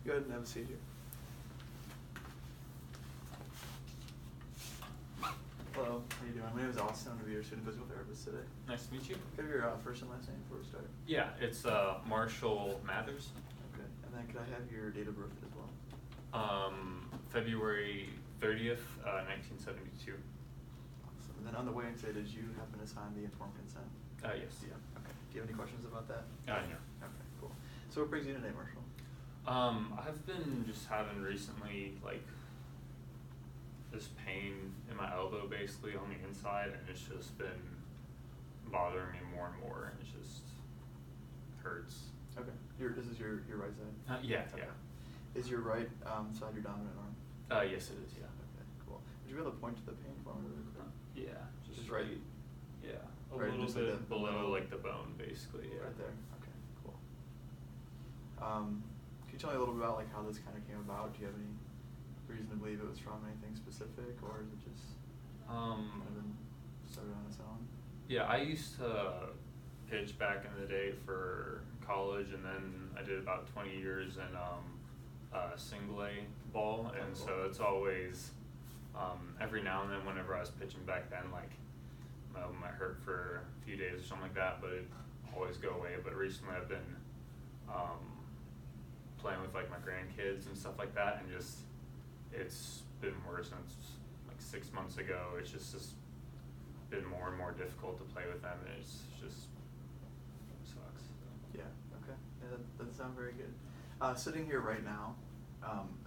Go ahead and have a seat here. Hello, how you doing? My name is Austin. I'm going to be your student physical therapist today. Nice to meet you. Could I have your first and last name before we start? Yeah, it's Marshall Mathers. Okay, and then could I have your date of birth as well? February 30th, 1972. Awesome. And then on the weighing today, did you happen to sign the informed consent? Yes. Yeah. Okay. Do you have any questions about that? No. Okay, cool. So what brings you today, Marshall? I've been just having recently, like, this pain in my elbow basically on the inside, and it's just been bothering me more and more, and it just hurts. Okay. This is your right side? Yeah, okay. yeah. Is your right side your dominant arm? Yes it is, yeah. Okay, cool. Would you be able to point to the pain for me really quick? Yeah, Just right? Yeah, a right, little just bit like below, like, the bone, basically, yeah. Right there, okay, cool. Can you tell me a little bit about, like, how this kind of came about? Do you have any reason to believe it was from anything specific, or is it just kind of been started on its own? Yeah, I used to pitch back in the day for college, and then I did about 20 years in single A ball, and so it's always every now and then whenever I was pitching back then, like, my elbow might hurt for a few days or something like that, but it'd always go away. But recently I've been playing with, like, my grandkids and stuff like that, and just it's been worse since like 6 months ago. It's just been more and more difficult to play with them, and it's just sucks. Yeah, okay. Yeah, that doesn't sound very good. Sitting here right now,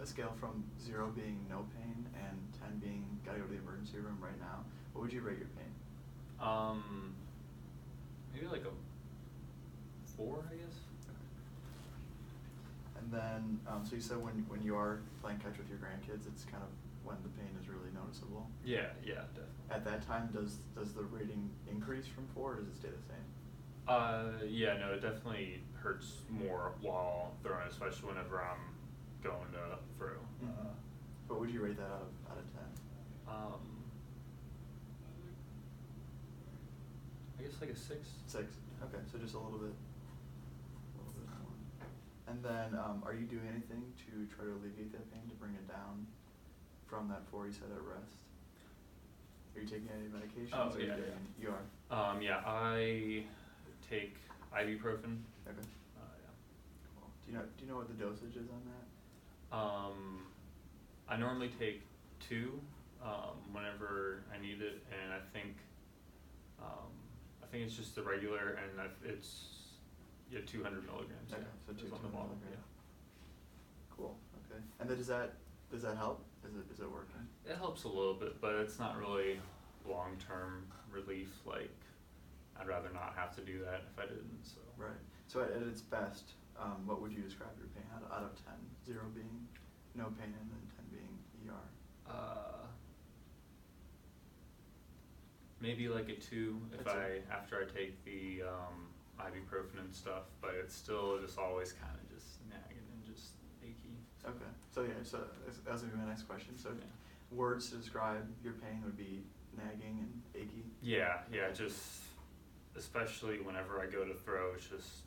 a scale from 0 being no pain and 10 being gotta go to the emergency room right now, what would you rate your pain? Maybe like a 4, I guess. And then, so you said when you are playing catch with your grandkids, it's kind of when the pain is really noticeable? Yeah, definitely. At that time, does the rating increase from 4, or does it stay the same? Yeah, no, it definitely hurts more while throwing, especially whenever I'm going to throw. What would you rate that out of 10? I guess like a 6. 6. Okay, so just a little bit more. And then, are you doing anything to try to alleviate that pain, to bring it down from that 4 you said at rest? Are you taking any medications? Oh, or yeah. You are? Yeah, I take ibuprofen. Okay. Yeah. Cool. Do you know what the dosage is on that? I normally take 2 whenever I need it, and I think it's just the regular, and it's 200 milligrams. Okay, Yeah, so 200 bottle. milligrams. Yeah. Cool. Okay. And then does that help? Is it working? It helps a little bit, but it's not really long-term relief. Like, I'd rather not have to do that if I didn't. So. Right. So at its best, what would you describe your pain out of 10? 0 being no pain and then 10 being ER. Maybe like a 2 after I take the ibuprofen and stuff, but it's still just always kind of just nagging and just achy. Okay. So that was gonna be my next question. So Yeah. words to describe your pain would be nagging and achy. Yeah, just especially whenever I go to throw, it's just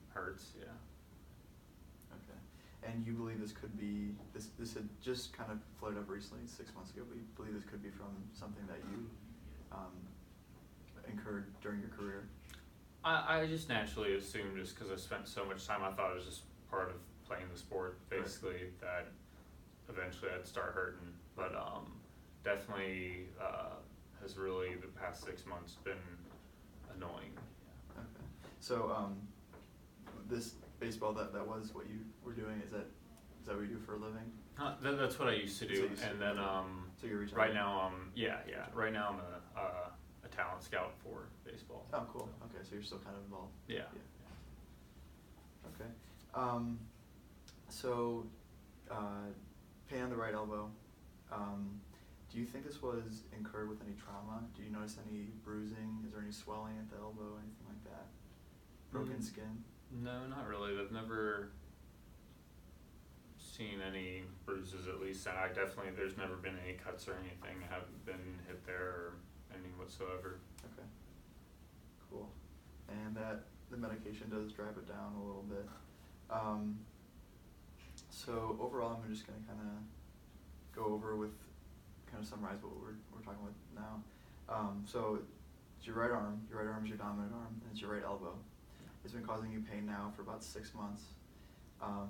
hurts. Yeah. Okay. And you believe this could be this had just kind of flared up recently, 6 months ago, but you believe this could be from something that you incurred during your career? I just naturally assumed, just because I spent so much time, I thought it was just part of playing the sport, basically, that eventually I'd start hurting. But definitely has really, the past 6 months, been annoying. Yeah. Okay. So this baseball, that was what you were doing? Is that what you do for a living? That's what I used to do, and then so you're right now right now I'm a talent scout for baseball. Oh, cool. Okay, so you're still kind of involved. Yeah. Okay. So pain on the right elbow. Do you think this was incurred with any trauma? Do you notice any bruising? Is there any swelling at the elbow, anything like that? Broken skin? No, not really. I've never seen any bruises, at least, and there's never been any cuts or anything. I haven't been hit there or anything whatsoever. Okay. Cool. And the medication does drive it down a little bit. So overall, I'm just gonna kind of go over with, kind of summarize what we're talking about now. So it's your right arm. Your right arm is your dominant arm, and it's your right elbow. It's been causing you pain now for about 6 months.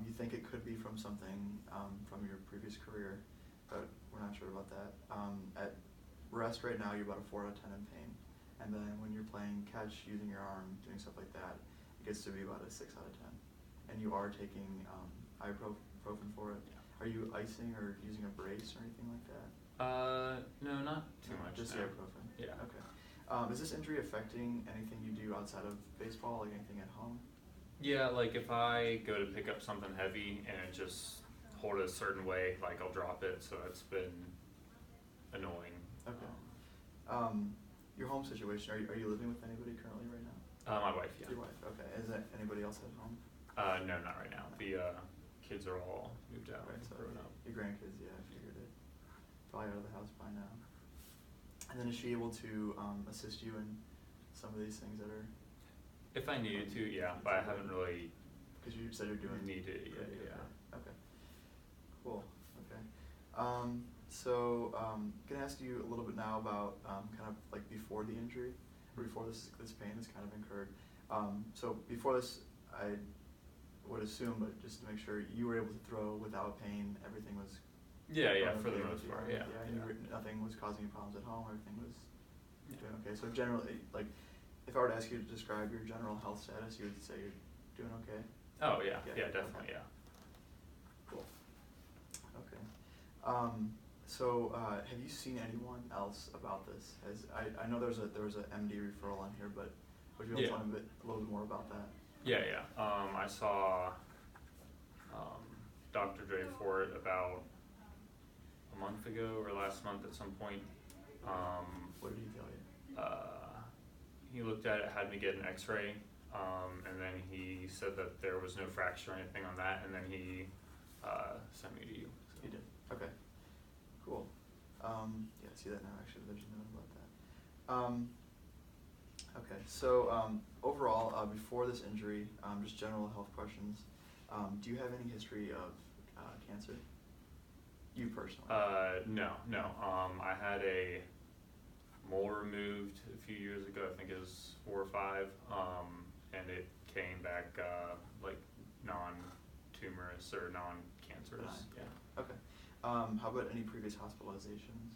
You think it could be from something from your previous career, but we're not sure about that. At rest right now, you're about a 4 out of 10 in pain, and then when you're playing catch, using your arm, doing stuff like that, it gets to be about a 6 out of 10. And you are taking ibuprofen for it. Are you icing or using a brace or anything like that? No, not too much. Just no. ibuprofen. Yeah. Okay. Is this injury affecting anything you do outside of baseball, like anything at home? Yeah, like if I go to pick up something heavy and it just hold it a certain way, like I'll drop it, so it's been annoying. Okay. Your home situation, are you living with anybody currently right now? My wife, yeah. Your wife, okay. Is there anybody else at home? No, not right now. The kids are all moved out Right, and so grown up. your grandkids, yeah, I figured it. Probably out of the house by now. And then is she able to assist you in some of these things that are? If I needed to, yeah, but I haven't really Because you said you're doing. needed it yet, yeah. Okay. Cool. Okay. Gonna ask you a little bit now about kind of like before the injury, or before this pain has kind of incurred. So before this, I would assume, but just to make sure, you were able to throw without pain. Everything was. Yeah, going for the okay most with part, you, yeah. and nothing was causing you problems at home. Everything was Yeah. doing okay. So generally, like, if I were to ask you to describe your general health status, you would say you're doing okay. Oh yeah, Yeah, definitely, okay. yeah. Cool. Okay. Have you seen anyone else about this? I know there was a MD referral on here, but would you be able to tell me a little bit more about that? Yeah. I saw Dr. Dre for it about a month ago or last month at some point. What did he tell you? He looked at it, had me get an x-ray, and then he said that there was no fracture or anything on that, and then he sent me to you. So. He did. Okay. Cool. Yeah, I see that now. Actually, there's a note about that. Okay. So overall, before this injury, just general health questions. Do you have any history of cancer? You personally? No. I had a mole removed a few years ago. I think it was 4 or 5, and it came back like non-tumorous or non-cancerous. Yeah. Okay. How about any previous hospitalizations?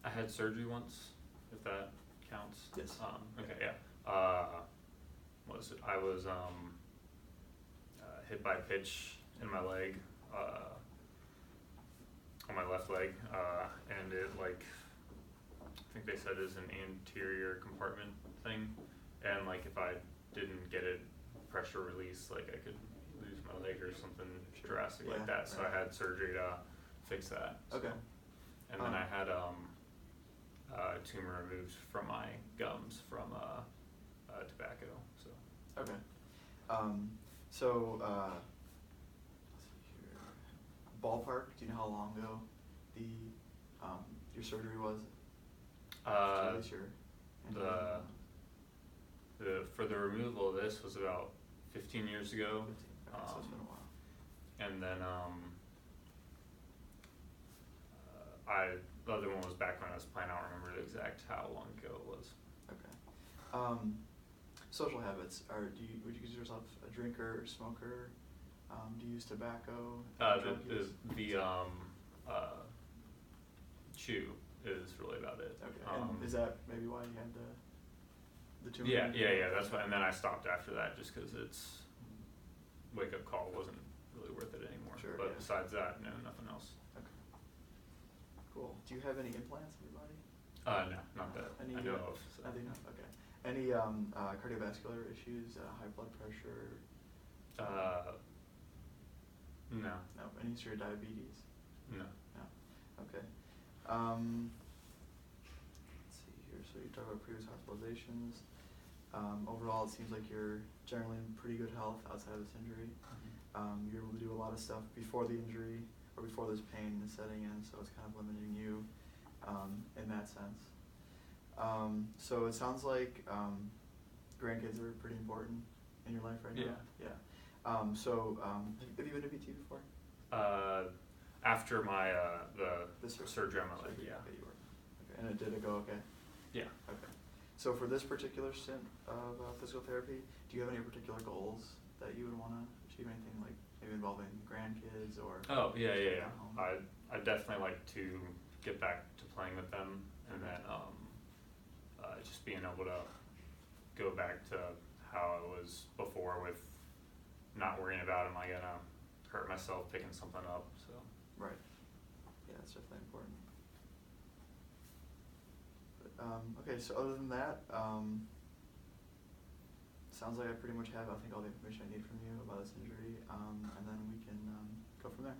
I had surgery once, if that counts. Yes. Okay, yeah. What was it? I was hit by a pitch in my leg, on my left leg, and it I think they said is an anterior compartment thing, and if I didn't get it pressure release, I could lose my leg or something drastic like that. So I had surgery to fix that. So. Okay. And then I had a tumor removed from my gums from tobacco. So. Okay. Let's see here. Ballpark. Do you know how long ago your surgery was? For the removal of this was about 15 years ago. 15. Okay, so it's been a while. And then the other one was back when I was playing. I don't remember the exact how long ago it was. Okay. Social habits. Would you consider yourself a drinker or smoker? Do you use tobacco? Chew is really about it. Okay. And is that maybe why you had the tumor? Yeah. That's why. And then I stopped after that just because its wake up call wasn't really worth it anymore. Sure. But yeah. besides that, no, nothing else. Okay. Cool. Do you have any implants in your body? No, not that I know of. So. Nothing. Okay. Any cardiovascular issues? High blood pressure? No. No. Any history of diabetes? No. No. Okay. Let's see here. So you talked about previous hospitalizations. Overall, it seems like you're generally in pretty good health outside of this injury. Mm-hmm. You're able to do a lot of stuff before the injury or before this pain is setting in, so it's kind of limiting you in that sense. So it sounds like grandkids are pretty important in your life right now? Yeah. Yeah. So, have you been to PT before? After my The surgery on my leg, surgery? yeah. Okay, you were. Okay, and did it go okay? Yeah. Okay. So for this particular stint of physical therapy, do you have any particular goals that you would want to achieve? Anything like maybe involving grandkids or? Oh yeah, just yeah, staying yeah. at home? I definitely like to get back to playing with them, and then just being able to go back to how I was before with not worrying about am I gonna hurt myself picking something up. So. Right. Yeah, that's definitely important. But, okay, so other than that, sounds like I pretty much have, I think, all the information I need from you about this injury, and then we can go from there.